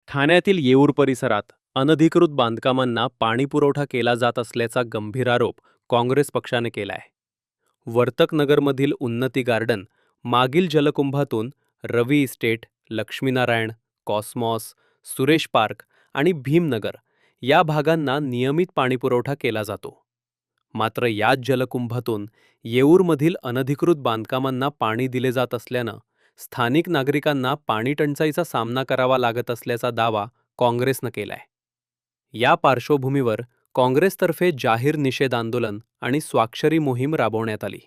ठाण्यातील येऊर परिसरात अनधिकृत बांधकामांना पाणीपुरवठा केला जात असल्याचा गंभीर आरोप काँग्रेस पक्षाने केलाय. वर्तकनगरमधील उन्नती गार्डन मागील जलकुंभातून Ravi estate, Laxminarayan, Cosmos, Suresh park आणि भीमनगर या भागांना नियमित पाणीपुरवठा केला जातो. मात्र याच जलकुंभातून येऊरमधील अनधिकृत बांधकामांना पाणी दिले जात असल्यानं स्थानिक नागरिकांना पाणीटंचाईचा सामना करावा लागत असल्याचा दावा काँग्रेसनं केलाय. या पार्श्वभूमीवर काँग्रेसतर्फे जाहीर निषेध आंदोलन आणि स्वाक्षरी मोहीम राबवण्यात आली.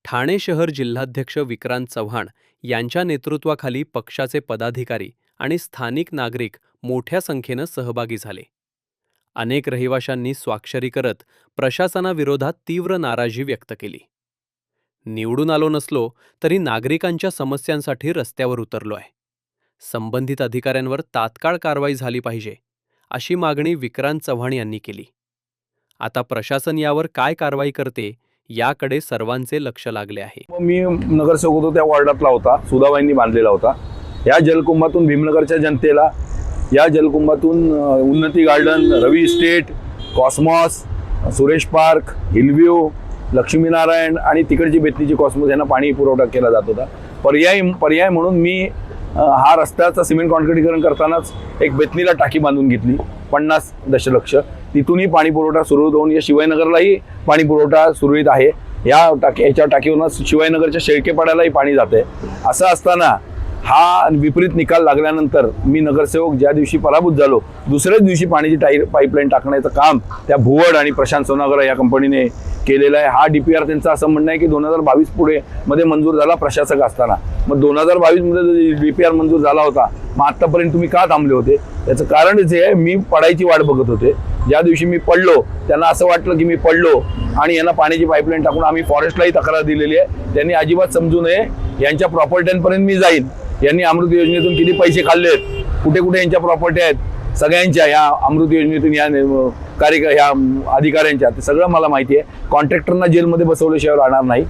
ठाणे शहर जिल्हाध्यक्ष विक्रांत चव्हाण यांच्या नेतृत्वाखाली पक्षाचे पदाधिकारी आणि स्थानिक नागरिक मोठ्या संख्येनं सहभागी झाले. अनेक रहिवाशांनी स्वाक्षरी करत प्रशासनाविरोधात तीव्र नाराजी व्यक्त केली. निवडून आलो नसलो तरी नागरिकांच्या समस्यांसाठी रस्त्यावर उतरलो आहे. संबंधित अधिकाऱ्यांवर तात्काळ कारवाई झाली पाहिजे, अशी मागणी विक्रांत चव्हाण यांनी केली. आता प्रशासन यावर काय कारवाई करते याकडे सर्वांचे लक्ष लागले आहे. मी नगरसेवक होतो त्या वॉर्डातला होता, सुधाबाईंनी बांधलेला होता. या जलकुंभातून भीमनगरच्या जनतेला, या जलकुंभातून Unnati garden, Ravi estate, Cosmos, Suresh park, Hillview, Laxminarayan आणि तिकडची बेतनीची कॉस्मॉस यांना पाणी पुरवठा केला जात होता. पर्याय म्हणून मी हा रस्त्याचा सिमेंट कॉन्क्रिटीकरण करतानाच एक बेतनीला टाकी बांधून घेतली 50 दशलक्ष. तिथूनही पाणी पुरवठा सुरळीत होऊन या शिवाजीनगरलाही पाणी पुरवठा सुरळीत आहे. याच्या टाकीवरून शिवाजीनगरच्या शेळकेपाड्यालाही पाणी जाते. असं असताना हा विपरीत निकाल लागल्यानंतर मी नगरसेवक ज्या दिवशी पराभूत झालो, दुसऱ्याच दिवशी पाण्याची पाईपलाईन टाकण्याचं काम त्या भुवड आणि प्रशांत सोनागर या कंपनीने केलेला आहे. हा DPR त्यांचं असं म्हणणं आहे की 2022 पुढे मध्ये मंजूर झाला प्रशासक असताना. मग 2022 मध्ये DPR मंजूर झाला होता, मग आतापर्यंत तुम्ही का थांबले होते? याचं कारण जे आहे, मी पडायची वाट बघत होते. ज्या दिवशी मी पडलो त्यांना असं वाटलं की मी पडलो आणि यांना पाण्याची पाईपलाईन टाकून आम्ही फॉरेस्टलाही तक्रार दिलेली आहे. त्यांनी अजिबात समजू नये, यांच्या प्रॉपर्ट्यांपर्यंत मी जाईन. यांनी अमृत योजनेतून किती पैसे खाल्लेत, कुठे कुठे यांच्या प्रॉपर्टी आहेत, सगळ्यांच्या या अमृत योजनेतून या ह्या अधिकाऱ्यांच्या, ते सगळं मला माहिती आहे. कॉन्ट्रॅक्टरना जेलमध्ये बसवल्याशिवाय राहणार नाही.